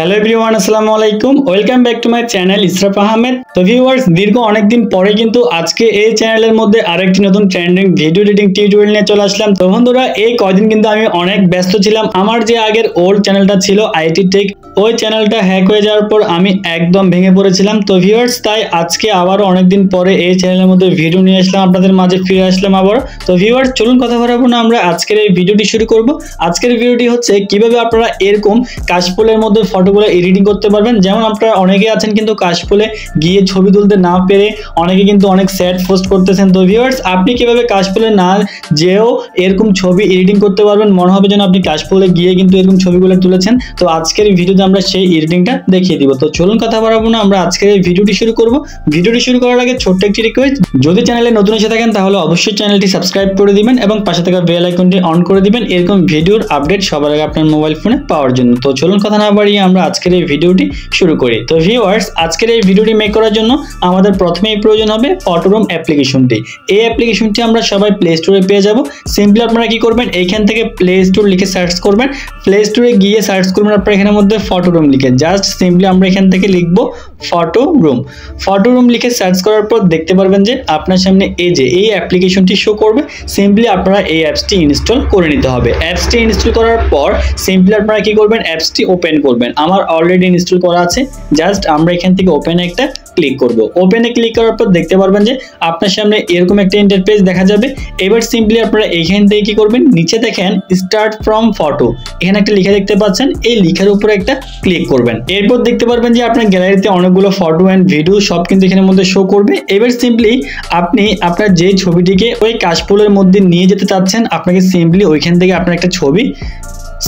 Hello everyone, আসসালামু আলাইকুম। Welcome back to my channel Israf Ahmed. তো ভিউয়ার্স, দীর্ঘ অনেকদিন পরে কিন্তু আজকে এই চ্যানেলের মধ্যে আরেকটি নতুন ট্রেন্ডিং ভিডিও এডিটিং টিউটোরিয়াল নিয়ে চলে আসলাম। তো বন্ধুরা, এই কয়দিন কিন্তু আমি অনেক ব্যস্ত ছিলাম। আমার যে আগের ওল্ড চ্যানেলটা ছিল আইটি টেক, ওই চ্যানেলটা হ্যাক হয়ে যাওয়ার পর আমি একদম ভেঙে পড়েছিলাম। তো ভিউয়ার্স, তাই আজকে আবারও অনেকদিন পরে এই চ্যানেলের মধ্যে ভিডিও নিয়ে আসলাম, আপনাদের মাঝে ফিরে আসলাম আবার। তো ভিউয়ার্স, চলুন কথা বাড়াবো না, আমরা আজকের এই ভিডিওটি শুরু করব। আজকের ভিডিওটি হচ্ছে কিভাবে আপনারা এরকম কাশফুলের মধ্যে ফটোগুলো এডিটিং করতে পারবেন। যেমন আপনারা অনেকে আছেন কিন্তু কাশফুলে গিয়ে ছবি তুলতে না পেরে অনেকে কিন্তু অনেক স্যাড পোস্ট করতেছেন। তো ভিউয়ার্স, আপনি কিভাবে কাশফুলে না যেও এরকম ছবি এডিটিং করতে পারবেন, মনে হবে যেন আপনি কাশফুলে গিয়ে কিন্তু এরকম ছবিগুলো তুলেছেন। তো আজকের ভিডিওতে আমরা সেই এডিটিংটা দেখিয়ে দিব। তো চলুন কথা বাড়াবো না, আমরা আজকের এই ভিডিওটি শুরু করব। ভিডিওটি শুরু করার আগে ছোট্ট একটি রিকোয়েস্ট, যদি চ্যানেলে নতুন এসে থাকেন তাহলে অবশ্যই চ্যানেলটি সাবস্ক্রাইব করে দিবেন এবং পাশে থাকা বেল আইকনটি অন করে দিবেন এরকম ভিডিওর আপডেট সবার আগে আপনার মোবাইল ফোনে পাওয়ার জন্য। তো চলুন কথা না বাড়িয়ে আমরা আজকের এই ভিডিওটি শুরু করি। তো ভিউয়ার্স, আজকের এই ভিডিওটি মেক করার জন্য আমাদের প্রথমেই প্রয়োজন হবে ফটোরুম অ্যাপ্লিকেশনটি। এই অ্যাপ্লিকেশনটি আমরা সবাই প্লে স্টোরে পেয়ে যাব। সিম্পলি আপনারা কি করবেন, এইখান থেকে প্লে স্টোর লিখে সার্চ করবেন। প্লে স্টোরে গিয়ে সার্চ করবেন আপনারা এখানের মধ্যে ফটোরুম লিখে, জাস্ট সিম্পলি আমরা এখান থেকে লিখব ফটোরুম। ফটোরুম লিখে সার্চ করার পর দেখতে পারবেন যে আপনার সামনে এই যে এই অ্যাপ্লিকেশনটি শো করবে। সিম্পলি আপনারা এই অ্যাপসটি ইনস্টল করে নিতে হবে। অ্যাপসটি ইনস্টল করার পর সিম্পলি আপনারা কি করবেন, অ্যাপসটি ওপেন করবেন। আমার অলরেডি ইনস্টল করা আছে, জাস্ট আমরা এখান থেকে ওপেনে একটা ক্লিক করব। ওপেনে ক্লিক করার পর দেখতে পারবেন যে আপনার সামনে এরকম একটা ইন্টারফেস দেখা যাবে। এবার সিম্পলি আপনারা এখান থেকে কি করবেন, নিচে দেখেন স্টার্ট ফ্রম ফটো, এখানে একটা লেখা দেখতে পাচ্ছেন, এই লেখার উপরে একটা ক্লিক করবেন। এরপর দেখতে পারবেন যে আপনার গ্যালারিতে অনেকগুলো ফটো এন্ড ভিডিও সব কিন্তু এখানের মধ্যে শো করবে। এবার সিম্পলি আপনি আপনার যে ছবিটিকে ওই কাশফুলের মধ্যে নিয়ে যেতে চাচ্ছেন, আপনাকে সিম্পলি ওইখান থেকে আপনার একটা ছবি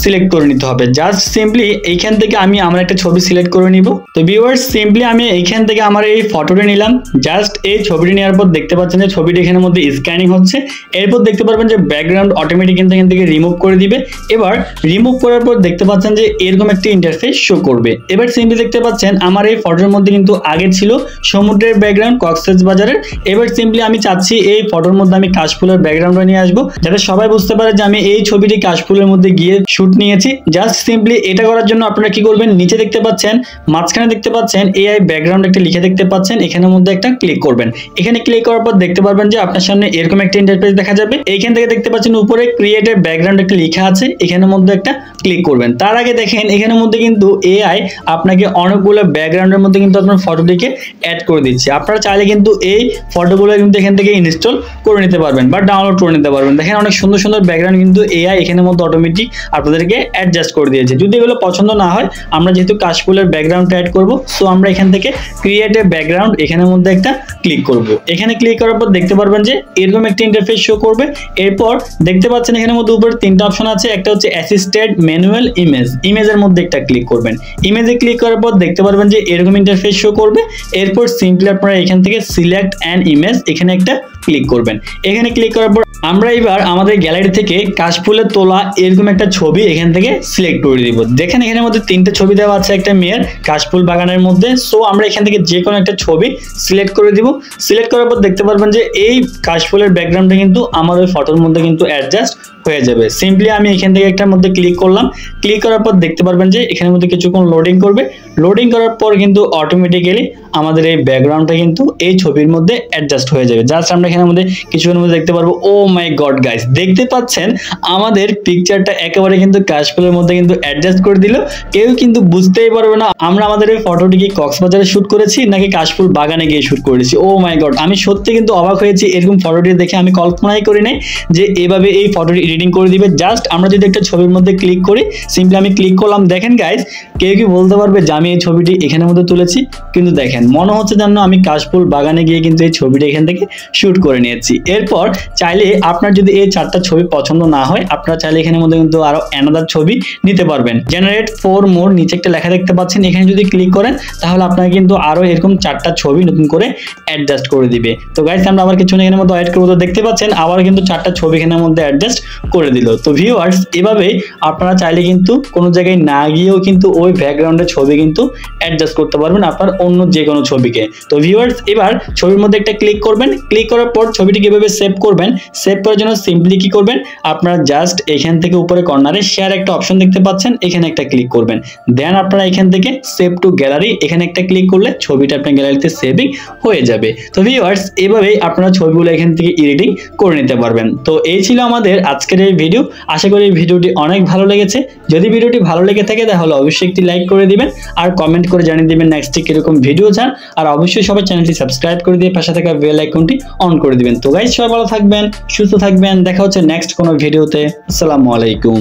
সিলেক্ট করে নিতে হবে। জাস্ট সিম্পলি এইখান থেকে আমি আমার একটা ছবি সিলেক্ট করে নিব। তো ভিউয়ার্স, সিম্পলি আমি এইখান থেকে আমার এই ফটোটি নিলাম। জাস্ট এই ছবিটি নেওয়ার পর দেখতে পাচ্ছেন যে ছবিটি এখানের মধ্যে স্ক্যানিং হচ্ছে। এরপর দেখতে পারবেন যে ব্যাকগ্রাউন্ড অটোমেটিক কিন্তু এখান থেকে রিমুভ করে দিবে। এবার রিমুভ করার পর দেখতে পাচ্ছেন যে এরকম একটা ইন্টারফেস শো করবে। এবার সিম্পলি দেখতে পাচ্ছেন আমার এই ফটোর মধ্যে কিন্তু আগে ছিল সমুদ্রের ব্যাকগ্রাউন্ড কক্সবাজারের। এবার সিম্পলি আমি চাচ্ছি এই ফটোর মধ্যে আমি কাশফুলের ব্যাকগ্রাউন্ডটা নিয়ে আসবো, যাতে সবাই বুঝতে পারে যে আমি এই ছবিটি কাশফুলের মধ্যে গিয়ে শুট নিয়েছি। জাস্ট সিম্পলি এটা করার জন্য আপনারা কি করবেন, নিচে দেখতে পাচ্ছেন মাঝখানে দেখতে পাচ্ছেন এআই ব্যাকগ্রাউন্ড একটা লিখে দেখতে পাচ্ছেন, এখানের মধ্যে একটা ক্লিক করবেন। এখানে ক্লিক করার পর দেখতে পারবেন যে আপনার সামনে এরকম একটা ইন্টারফেস দেখা যাবে। এইখান থেকে দেখতে পাচ্ছেন উপরে ক্রিয়েট এ ব্যাকগ্রাউন্ড একটা লেখা আছে, এখানের মধ্যে একটা ক্লিক করবেন। তার আগে দেখেন এখানের মধ্যে কিন্তু এআই আপনাকে অনেকগুলো ব্যাকগ্রাউন্ডের মধ্যে কিন্তু আপনার ফটোটিকে অ্যাড করে দিচ্ছে। আপনারা চাইলে কিন্তু এই ফটোগুলো কিন্তু এখান থেকে ইনস্টল করে নিতে পারবেন বা ডাউনলোড করে নিতে পারবেন। দেখেন অনেক সুন্দর সুন্দর ব্যাকগ্রাউন্ড কিন্তু এআই এখানের মধ্যে অটোমেটিক আপনাদেরকে অ্যাডজাস্ট করে দিয়েছে। যদি এগুলো পছন্দ না হয়, আমরা যেহেতু কাশফুলের ব্যাকগ্রাউন্ডটা অ্যাড করব, সো আমরা এখান থেকে ক্রিয়েট এ ব্যাকগ্রাউন্ড এখানের মধ্যে একটা ক্লিক করব। এখানে ক্লিক করার পর দেখতে পারবেন যে এরকম একটা ইন্টারফেস শো করবে। এরপর দেখতে পাচ্ছেন এখানের মধ্যে উপরে তিনটা অপশন আছে, একটা হচ্ছে অ্যাসিস্টেড ম্যানুয়াল ইমেজ, ইমেজের মধ্যে একটা ক্লিক করবেন। ইমেজে ক্লিক করার পর দেখতে পারবেন যে এরকম ইন্টারফেস শো করবে। এরপর সিম্পলি আপনারা এখান থেকে সিলেক্ট অ্যান ইমেজ, এখানে একটা ক্লিক করবেন। এখানে ক্লিক করার পর আমরা এবার আমাদের গ্যালারি থেকে কাশফুলের তোলা এরকম একটা ছবি এখান থেকে সিলেক্ট করে দিব। দেখেন এখানের মধ্যে তিনটে ছবি দেওয়া আছে একটা মেয়ের কাশফুল বাগানের মধ্যে। সো আমরা এখান থেকে যে কোনো একটা ছবি সিলেক্ট করে দিব। সিলেক্ট করার পর দেখতে পারবেন যে এই কাশফুলের ব্যাকগ্রাউন্ডটা কিন্তু আমার ওই ফটোর মধ্যে কিন্তু অ্যাডজাস্ট হয়ে যাবে। সিম্পলি আমি এখান থেকে একটার মধ্যে ক্লিক করলাম। ক্লিক করার পর দেখতে পারবেন যে এখানের মধ্যে কিছুক্ষণ লোডিং করবে। লোডিং করার পর কিন্তু অটোমেটিক্যালি আমাদের এই ব্যাকগ্রাউন্ডটা কিন্তু এই ছবির মধ্যে অ্যাডজাস্ট হয়ে যাবে। জাস্ট আমরা এখানের মধ্যে কিছুক্ষণের মধ্যে দেখতে পারবো। ও মাই গড গাইস, দেখতে পাচ্ছেন আমাদের পিকচারটা একেবারে কিন্তু কাশফুলের মধ্যে কিন্তু অ্যাডজাস্ট করে দিল। কেউ কিন্তু বুঝতেই পারবে না আমরা আমাদের এই ফটোটি কি কক্সবাজারে শুট করেছি নাকি কাশফুল বাগানে গিয়ে শুট করেছি। ও মাই গড, আমি সত্যি কিন্তু অবাক হয়েছি। এরকম ফটোটি দেখে আমি কল্পনাই করি নাই যে এভাবে এই ফটোটি এডিটিং করে দিবে। জাস্ট আমরা যদি একটা ছবির মধ্যে ক্লিক করি, সিম্পলি আমি ক্লিক করলাম। দেখেন গাইস, কেউ কি বলতে পারবে যে আমি এই ছবিটি এখানের মধ্যে তুলেছি? কিন্তু দেখেন মনে হচ্ছে যেন আমি কাশফুল বাগানে গিয়ে কিন্তু এই ছবিটা এখান থেকে শুট করে নিয়েছি। এরপর চাইলে আপনার যদি এই চারটা ছবি পছন্দ না হয়, আপনারা চাইলে এখানের মধ্যে কিন্তু আরো অ্যানাদার ছবি নিতে পারবেন। জেনারেট ফর মোর নিচে একটা লেখা দেখতে পাচ্ছেন, এখানে যদি ক্লিক করেন তাহলে আপনাকে কিন্তু আরো এরকম চারটা ছবি নতুন করে অ্যাডজাস্ট করে দিবে। তো গাইস, আমরা আবার কিছু এখানের মধ্যে অ্যাড করবো। তো দেখতে পাচ্ছেন আবার কিন্তু চারটা ছবি এখানের মধ্যে অ্যাডজাস্ট করে দিল। তো ভিউয়ার্স, এভাবে আপনারা চাইলে কিন্তু কোনো জায়গায় না গিয়েও কিন্তু ওই ব্যাকগ্রাউন্ডের ছবি কিন্তু অ্যাডজাস্ট করতে পারবেন আপনার অন্য যে কোনো ছবিকে। তো ভিউয়ার্স এবার ছবির মধ্যে একটা ক্লিক করবেন, ক্লিক করার পর ছবিটি কিভাবে সেভ করবেন, সেভ করার জন্য সিম্পলি কি করবেন, আপনারা জাস্ট এখান থেকে উপরে কর্নারে শেয়ার একটা অপশন দেখতে পাচ্ছেন, এখানে একটা ক্লিক করবেন। দেন আপনারা এখান থেকে সেভ টু গ্যালারি এখানে একটা ক্লিক করলে ছবিটা আপনার গ্যালারিতে সেভিং হয়ে যাবে। তো ভিউয়ার্স এভাবেই আপনারা ছবিগুলো এখান থেকে এডিটিং করে নিতে পারবেন। তো এই ছিল আমাদের আজকের এই ভিডিও। আশা করি ভিডিওটি অনেক ভালো লেগেছে। যদি ভিডিওটি ভালো লেগে থাকে তাহলে অবশ্যই একটি লাইক করে দিবেন আর কমেন্ট করে জানিয়ে দিবেন নেক্সট কিরকম ভিডিও চান। আর অবশ্যই সবাই চ্যানেলটি সাবস্ক্রাইব করে দিয়ে পাশে থাকা বেল আইকনটি অন করে দিবেন। তো গাইস সবাই ভালো থাকবেন, সুস্থ থাকবেন, দেখা হচ্ছে নেক্সট কোনো ভিডিওতে। আসসালামু আলাইকুম।